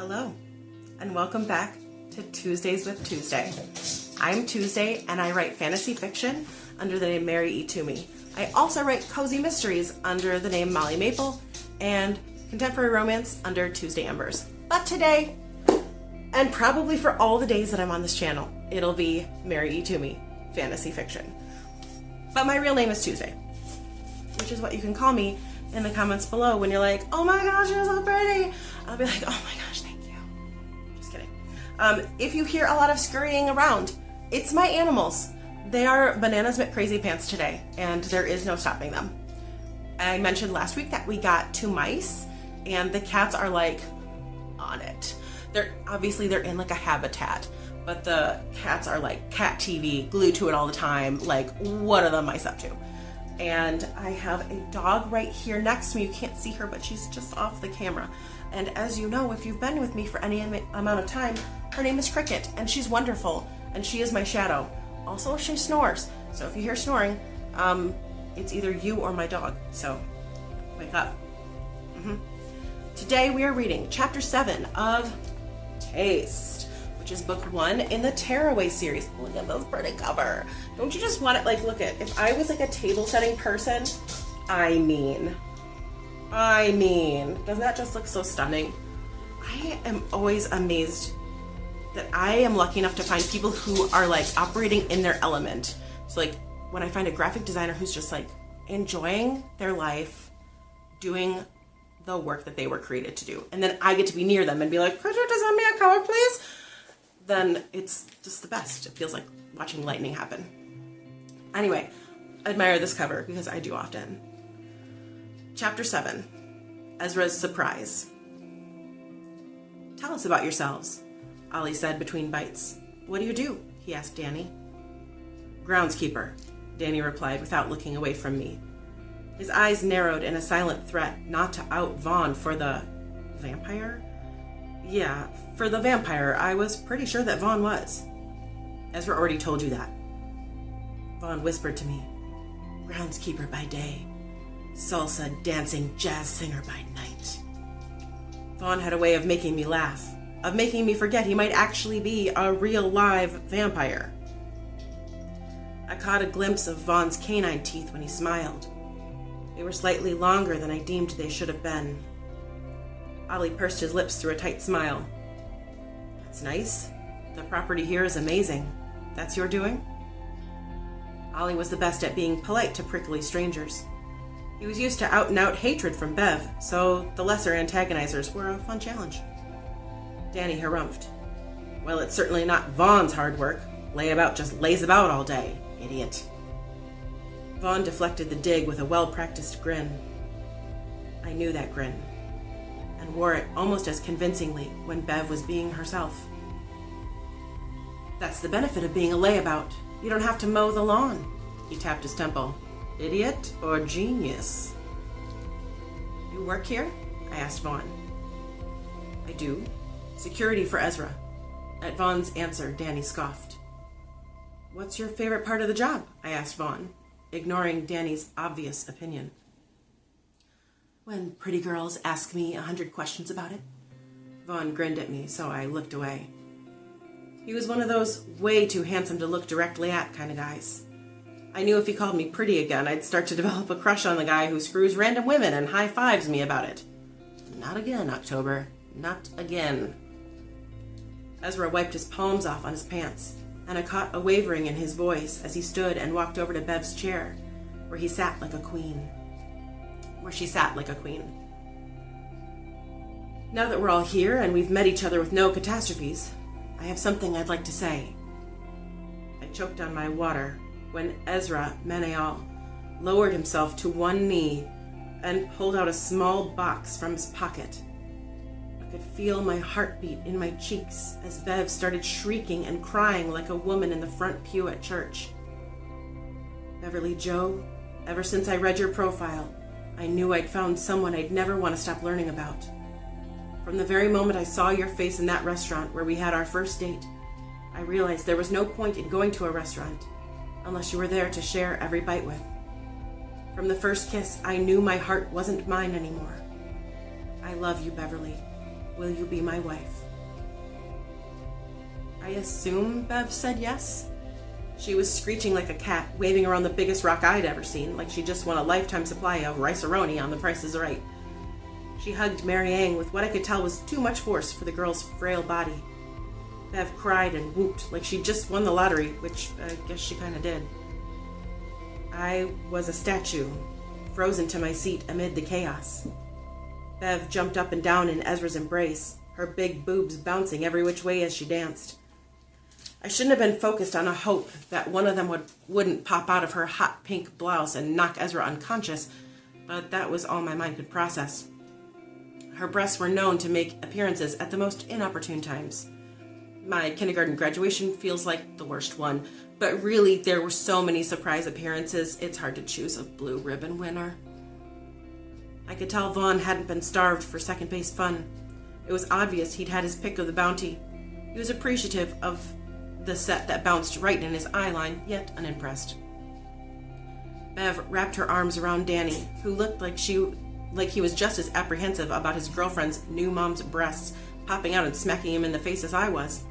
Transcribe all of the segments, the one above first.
Hello, and welcome back to Tuesdays with Tuesday. I'm Tuesday, and I write fantasy fiction under the name Mary E. Twomey. I also write cozy mysteries under the name Molly Maple, and contemporary romance under Tuesday Embers. But today, and probably for all the days that I'm on this channel, it'll be Mary E. Twomey, fantasy fiction. But my real name is Tuesday, which is what you can call me in the comments below when you're like, oh my gosh, you're so pretty. I'll be like, oh my gosh, thank you. Just kidding. If you hear a lot of scurrying around, it's my animals. They are bananas McCrazy Pants today, and there is no stopping them. I mentioned last week that we got 2 mice, and the cats are like on it. They're in like a habitat, but the cats are like cat TV, glued to it all the time. Like, what are the mice up to? And I have a dog right here next to me. You can't see her, but she's just off the camera. And as you know, if you've been with me for any amount of time, her name is Cricket, and she's wonderful, and she is my shadow. Also, she snores, so if you hear snoring, it's either you or my dog, so wake up. Today we are reading Chapter 7 of Taste, which is book 1 in the Terraway series. Look at this pretty cover. Don't you just want it, like, look at, if I was like a table setting person, I mean, doesn't that just look so stunning? I am always amazed that I am lucky enough to find people who are like operating in their element. So like when I find a graphic designer who's just like enjoying their life, doing the work that they were created to do, and then I get to be near them and be like, could you design me a cover, please? Then it's just the best. It feels like watching lightning happen. Anyway, I admire this cover because I do often. Chapter 7, Ezra's Surprise. Tell us about yourselves, Ollie said between bites. What do you do? He asked Danny. Groundskeeper, Danny replied without looking away from me. His eyes narrowed in a silent threat not to out Vaughn for the vampire? Yeah, for the vampire. I was pretty sure that Vaughn was. Ezra already told you that. Vaughn whispered to me. Groundskeeper by day. Salsa dancing jazz singer by night. Vaughn had a way of making me laugh, of making me forget he might actually be a real live vampire. I caught a glimpse of Vaughn's canine teeth when he smiled. They were slightly longer than I deemed they should have been. Ollie pursed his lips through a tight smile. That's nice. The property here is amazing. That's your doing? Ollie was the best at being polite to prickly strangers. He was used to out-and-out hatred from Bev, so the lesser antagonizers were a fun challenge. Danny harumphed. Well, it's certainly not Vaughn's hard work. Just lays about all day. Idiot. Vaughn deflected the dig with a well-practiced grin. I knew that grin, and wore it almost as convincingly when Bev was being herself. That's the benefit of being a layabout. You don't have to mow the lawn. He tapped his temple. Idiot or genius? You work here? I asked Vaughn. I do. Security for Ezra. At Vaughn's answer, Danny scoffed. What's your favorite part of the job? I asked Vaughn, ignoring Danny's obvious opinion. When pretty girls ask me 100 questions about it. Vaughn grinned at me, so I looked away. He was one of those way too handsome to look directly at kind of guys. I knew if he called me pretty again, I'd start to develop a crush on the guy who screws random women and high-fives me about it. Not again, October. Not again. Ezra wiped his palms off on his pants, and I caught a wavering in his voice as he stood and walked over to Bev's chair, where she sat like a queen. Now that we're all here and we've met each other with no catastrophes, I have something I'd like to say. I choked on my water when Ezra Meneal lowered himself to one knee and pulled out a small box from his pocket. I could feel my heartbeat in my cheeks as Bev started shrieking and crying like a woman in the front pew at church. Beverly Joe, ever since I read your profile, I knew I'd found someone I'd never want to stop learning about. From the very moment I saw your face in that restaurant where we had our first date, I realized there was no point in going to a restaurant unless you were there to share every bite with. From the first kiss, I knew my heart wasn't mine anymore. I love you, Beverly. Will you be my wife? I assume Bev said yes. She was screeching like a cat, waving around the biggest rock I'd ever seen, like she just won a lifetime supply of rice-a-roni on The Price is Right. She hugged Mary Ann with what I could tell was too much force for the girl's frail body. Bev cried and whooped like she'd just won the lottery, which I guess she kind of did. I was a statue, frozen to my seat amid the chaos. Bev jumped up and down in Ezra's embrace, her big boobs bouncing every which way as she danced. I shouldn't have been focused on a hope that one of them wouldn't pop out of her hot pink blouse and knock Ezra unconscious, but that was all my mind could process. Her breasts were known to make appearances at the most inopportune times. My kindergarten graduation feels like the worst one, but really there were so many surprise appearances, it's hard to choose a blue ribbon winner. I could tell Vaughn hadn't been starved for second base fun. It was obvious he'd had his pick of the bounty. He was appreciative of the set that bounced right in his eye line, yet unimpressed. Bev wrapped her arms around Danny, who looked like he was just as apprehensive about his girlfriend's new mom's breasts popping out and smacking him in the face as I was.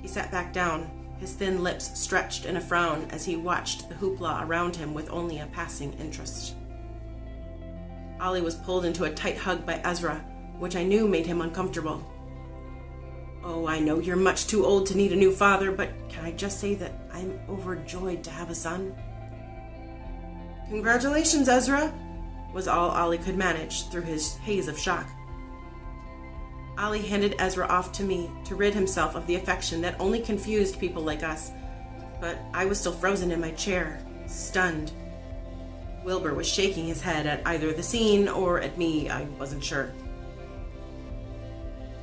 He sat back down, his thin lips stretched in a frown as he watched the hoopla around him with only a passing interest. Ollie was pulled into a tight hug by Ezra, which I knew made him uncomfortable. Oh, I know you're much too old to need a new father, but can I just say that I'm overjoyed to have a son? Congratulations, Ezra, was all Ollie could manage through his haze of shock. Ollie handed Ezra off to me to rid himself of the affection that only confused people like us, but I was still frozen in my chair, stunned. Wilbur was shaking his head at either the scene or at me, I wasn't sure.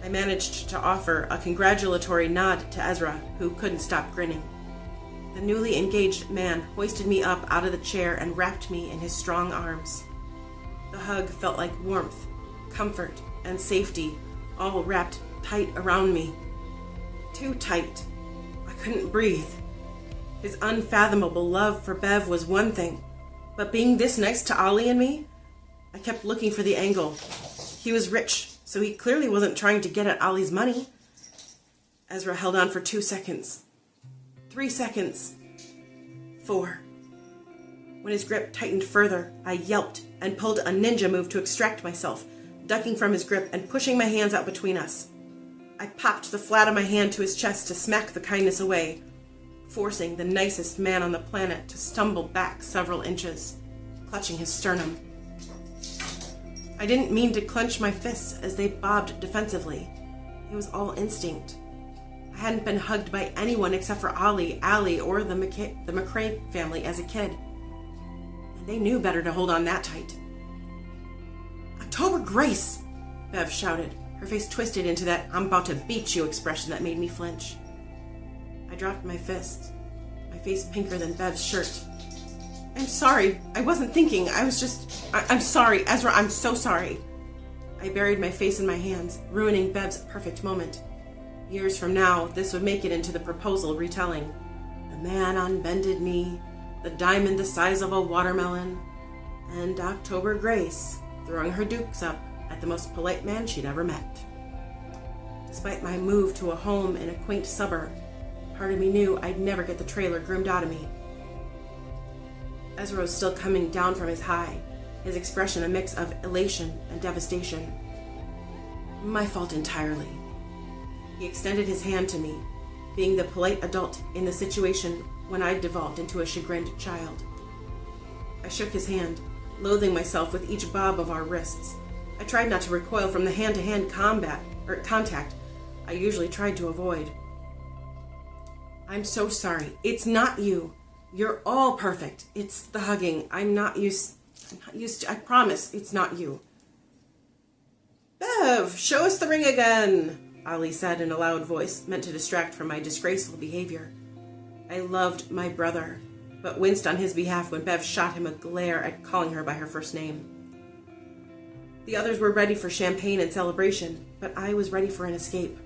I managed to offer a congratulatory nod to Ezra, who couldn't stop grinning. The newly engaged man hoisted me up out of the chair and wrapped me in his strong arms. The hug felt like warmth, comfort, and safety, all wrapped tight around me. Too tight. I couldn't breathe. His unfathomable love for Bev was one thing, but being this next to Ollie and me, I kept looking for the angle. He was rich, so he clearly wasn't trying to get at Ollie's money. Ezra held on for 2 seconds. 3 seconds. 4. When his grip tightened further, I yelped and pulled a ninja move to extract myself, ducking from his grip and pushing my hands out between us. I popped the flat of my hand to his chest to smack the kindness away, forcing the nicest man on the planet to stumble back several inches, clutching his sternum. I didn't mean to clench my fists as they bobbed defensively. It was all instinct. I hadn't been hugged by anyone except for Ollie, Allie, or the McCrae family as a kid. And they knew better to hold on that tight. "October Grace!" Bev shouted, her face twisted into that "I'm about to beat you" expression that made me flinch. I dropped my fist, my face pinker than Bev's shirt. "I'm sorry. I wasn't thinking. I'm sorry. Ezra, I'm so sorry." I buried my face in my hands, ruining Bev's perfect moment. Years from now, this would make it into the proposal retelling. The man on bended knee, the diamond the size of a watermelon, and October Grace throwing her dukes up at the most polite man she'd ever met. Despite my move to a home in a quaint suburb, part of me knew I'd never get the trailer groomed out of me. Ezra was still coming down from his high, his expression a mix of elation and devastation. My fault entirely. He extended his hand to me, being the polite adult in the situation when I'd devolved into a chagrined child. I shook his hand, loathing myself with each bob of our wrists. I tried not to recoil from the hand-to-hand contact I usually tried to avoid. "I'm so sorry. It's not you. You're all perfect. It's the hugging. I'm not used to, I promise it's not you." "Bev, show us the ring again," Ollie said in a loud voice, meant to distract from my disgraceful behavior. I loved my brother, but winced on his behalf when Bev shot him a glare at calling her by her first name. The others were ready for champagne and celebration, but I was ready for an escape.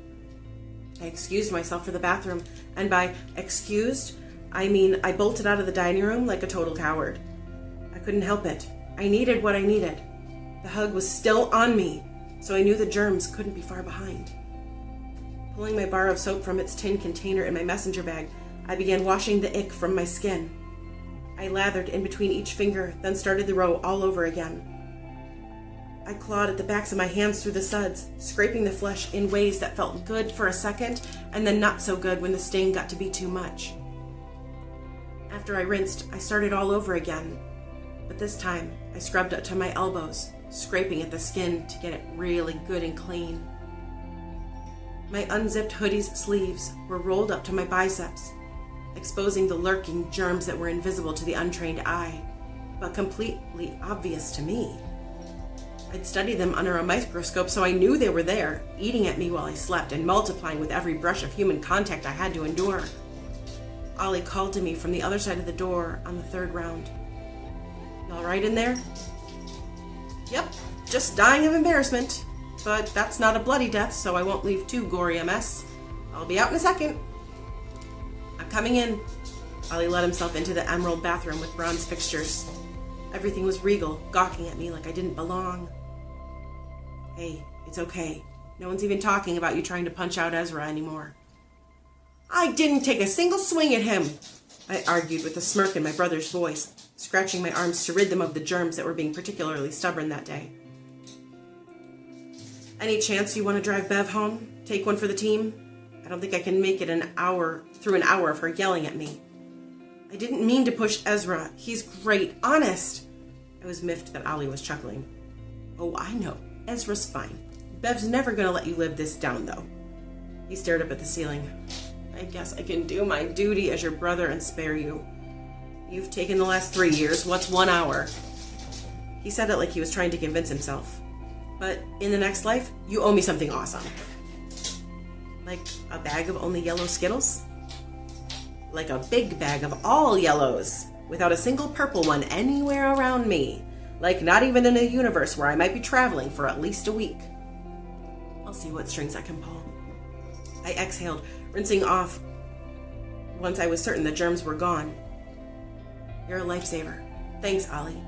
I excused myself for the bathroom, and by excused, I mean I bolted out of the dining room like a total coward. I couldn't help it. I needed what I needed. The hug was still on me, so I knew the germs couldn't be far behind. Pulling my bar of soap from its tin container in my messenger bag, I began washing the ick from my skin. I lathered in between each finger, then started the row all over again. I clawed at the backs of my hands through the suds, scraping the flesh in ways that felt good for a second, and then not so good when the stain got to be too much. After I rinsed, I started all over again, but this time I scrubbed up to my elbows, scraping at the skin to get it really good and clean. My unzipped hoodie's sleeves were rolled up to my biceps, exposing the lurking germs that were invisible to the untrained eye, but completely obvious to me. I'd studied them under a microscope, so I knew they were there, eating at me while I slept and multiplying with every brush of human contact I had to endure. Ollie called to me from the other side of the door on the third round. "You all right in there?" "Yep, just dying of embarrassment. But that's not a bloody death, so I won't leave too gory a mess. I'll be out in a second." "I'm coming in." Ollie let himself into the emerald bathroom with bronze fixtures. Everything was regal, gawking at me like I didn't belong. "Hey, it's okay. No one's even talking about you trying to punch out Ezra anymore." "I didn't take a single swing at him," I argued with a smirk in my brother's voice, scratching my arms to rid them of the germs that were being particularly stubborn that day. "Any chance you want to drive Bev home? Take one for the team? I don't think I can make it through an hour of her yelling at me." "I didn't mean to push Ezra. He's great, honest." I was miffed that Ollie was chuckling. "Oh, I know. Ezra's fine. Bev's never going to let you live this down, though." He stared up at the ceiling. "I guess I can do my duty as your brother and spare you. You've taken the last 3 years. What's 1 hour?" He said it like he was trying to convince himself. "But in the next life, you owe me something awesome." "Like a bag of only yellow Skittles?" "Like a big bag of all yellows, without a single purple one anywhere around me. Like not even in a universe where I might be traveling for at least a week." "I'll see what strings I can pull." I exhaled, rinsing off once I was certain the germs were gone. "You're a lifesaver. Thanks, Ollie."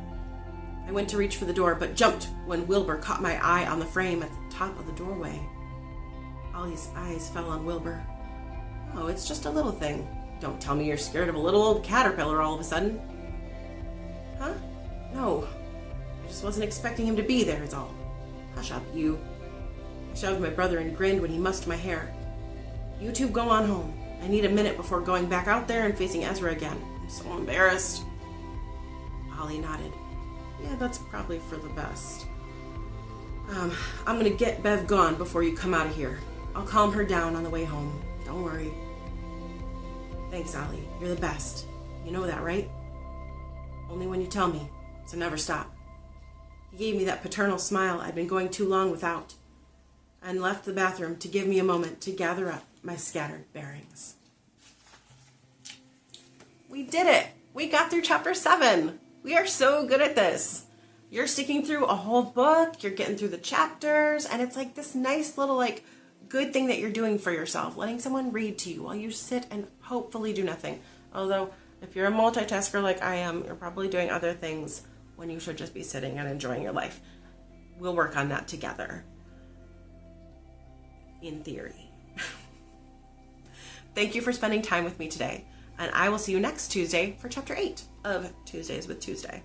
I went to reach for the door, but jumped when Wilbur caught my eye on the frame at the top of the doorway. Ollie's eyes fell on Wilbur. "Oh, it's just a little thing. Don't tell me you're scared of a little old caterpillar all of a sudden." "Huh? No. I just wasn't expecting him to be there, is all." "Hush up, you." I shoved my brother and grinned when he mussed my hair. "You two go on home. I need a minute before going back out there and facing Ezra again. I'm so embarrassed." Ollie nodded. "Yeah, that's probably for the best. I'm gonna get Bev gone before you come out of here. I'll calm her down on the way home. Don't worry." "Thanks, Ollie. You're the best. You know that, right?" "Only when you tell me, so never stop." He gave me that paternal smile I'd been going too long without, and left the bathroom to give me a moment to gather up my scattered bearings. We did it! We got through chapter 7! We are so good at this! You're sticking through a whole book, you're getting through the chapters, and it's like this nice little good thing that you're doing for yourself, letting someone read to you while you sit and hopefully do nothing. Although, if you're a multitasker like I am, you're probably doing other things when you should just be sitting and enjoying your life. We'll work on that together. In theory. Thank you for spending time with me today, and I will see you next Tuesday for chapter 8 of Tuesdays with Tuesday.